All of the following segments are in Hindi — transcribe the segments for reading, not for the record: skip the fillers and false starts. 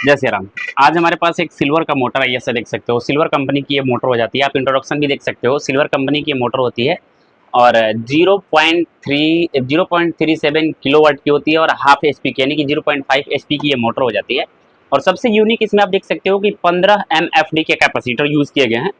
जय श्री राम। आज हमारे पास एक सिल्वर का मोटर है, ऐसा देख सकते हो। सिल्वर कंपनी की ये मोटर हो जाती है। आप इंट्रोडक्शन भी देख सकते हो। सिल्वर कंपनी की ये मोटर होती है और 0.37 किलोवाट की होती है और हाफ एचपी की यानी कि 0.5 एचपी की ये मोटर हो जाती है। और सबसे यूनिक इसमें आप देख सकते हो कि 15 एमएफडी के कैपेसिटर यूज़ किए गए हैं,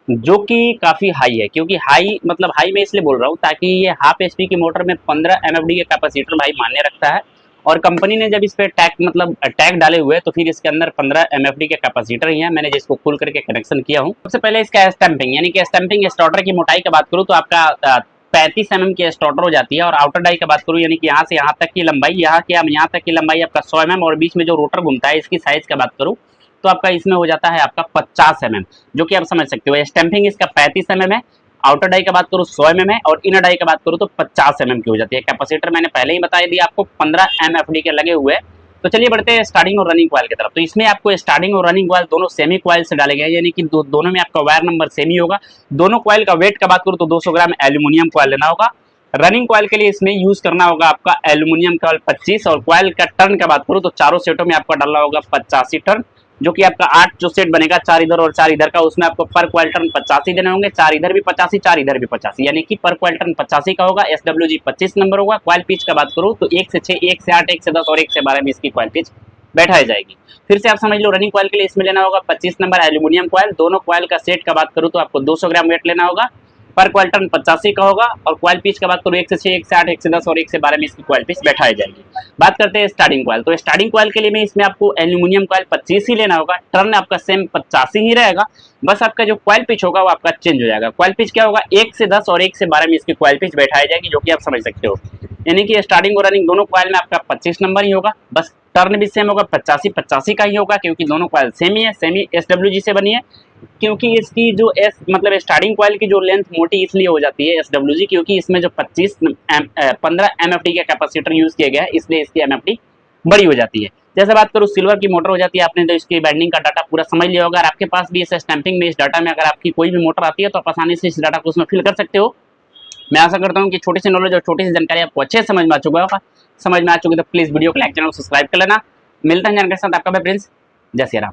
जो कि काफ़ी हाई है। क्योंकि हाई मतलब हाई मैं इसलिए बोल रहा हूँ ताकि ये हाफ एचपी की मोटर में 15 एमएफडी के कैपेसिटर भाई मान्य रखता है। और कंपनी ने जब इस पे टैग मतलब टैग डाले हुए तो फिर इसके अंदर 15 एमएफडी के कैपेसिटर ही है। मैंने जिसको खोल करके कनेक्शन किया हूँ। सबसे पहले इसका स्टैंपिंग यानी कि स्टैंपिंग स्टार्टर की मोटाई की बात करूँ तो आपका 35 mm की स्टार्टर हो जाती है। और आउटर डाई की बात करूँ यानी कि यहाँ से यहाँ तक की लंबाई, यहाँ तक की लंबाई आपका 100 mm और बीच में जो रोटर घूमता है इसकी साइज की बात करूँ तो आपका इसमें हो जाता है आपका 50 mm, जो कि आप समझ सकते हो। स्टैंपिंग इसका 35 mm है। आउटर डाई की बात करूँ 100 mm है और इनर डाई की बात करूँ तो 50 mm की हो जाती है। कैपेसिटर मैंने पहले ही बता दिया आपको 15 एमएफडी के लगे हुए। तो चलिए बढ़ते हैं स्टार्टिंग और रनिंग कॉइल की तरफ। तो इसमें आपको स्टार्टिंग और रनिंग कॉइल दोनों सेमी कॉइल से डाले गए हैं, यानी कि दोनों में आपका वायर नंबर सेम ही होगा। दोनों कॉइल का वेट का बात करूँ तो 200 ग्राम एल्यूमिनियम कॉइल लेना होगा। रनिंग कॉइल के लिए इसमें यूज करना होगा आपका एल्यूमिनियम कॉइल 25। और कॉइल का टर्न का बात करूँ तो चारों सेटों में आपका डालना होगा 85 टर्न, जो कि आपका 8 जो सेट बनेगा, 4 इधर और 4 इधर का, उसमें आपको पर कॉइल टर्न 85 देने होंगे। 4 इधर भी 85, 4 इधर भी 85, यानी कि पर कॉइल टर्न 85 का होगा। SWG 25 नंबर होगा। कॉइल पिच का बात करूँ तो 1 से 6, 1 से 8, 1 से 10 और 1 से 12 में इसकी कॉइल पिच बैठाई जाएगी। फिर से आप समझ लो, रनिंग कॉइल के लिए इसमें लेना होगा 25 नंबर एल्यूमिनियम कॉइल। दोनों कॉइल का सेट का बात करूँ तो आपको 200 ग्राम वेट लेना होगा। पर कॉइल टर्न 85 का होगा। और कॉइल पिच का बात करूँ 1 से 6, 1 से 8, 1 से 10 और 1 से 12 में इसकी कॉइल पिच बैठाई जाएगी। बात करते हैं स्टार्टिंग कॉइल। तो स्टार्टिंग कॉइल के लिए में इसमें आपको एल्यूमिनियम कॉइल 25 ही लेना होगा। टर्न आपका सेम 85 ही रहेगा, बस आपका जो कॉइल पिच होगा वो आपका चेंज हो जाएगा। कॉइल पिच क्या होगा, 1 से 10 और 1 से 12 में इसकी कॉइल पिच बैठाई जाएगी, जो कि आप समझ सकते हो। यानी कि स्टार्टिंग और रनिंग दोनों कॉइल में आपका 25 नंबर ही होगा, बस टर्न भी सेम होगा, 85 का ही होगा, क्योंकि दोनों कॉइल सेम ही है, सेमी SWG से बनी है। क्योंकि इसकी जो मतलब स्टार्टिंग कॉइल की जो लेंथ मोटी इसलिए हो जाती है SWG, क्योंकि इसमें जो 15 एमएफडी के कैपेसिटर यूज किए गए हैं, इसलिए इसकी एमएफडी बड़ी हो जाती है। जैसे बात करूँ सिल्वर की मोटर हो जाती है, आपने तो इसकी बाइंडिंग का डाटा पूरा समझ लिया होगा। अगर आपके पास भी इस स्टैंपिंग में, इस डाटा में अगर आपकी कोई भी मोटर आती है तो आप आसानी से इस डाटा को उसमें फिल कर सकते हो। मैं आशा करता हूँ कि छोटी सी नॉलेज और छोटी सी जानकारी आपको अच्छे समझ में आ चुका होगा। समझ में आ चुकी तो प्लीज वीडियो को लाइक, चैनल को सब्सक्राइब कर लेना। मिलता है जानकारी के साथ, आपका प्रिंस। जय श्री राम।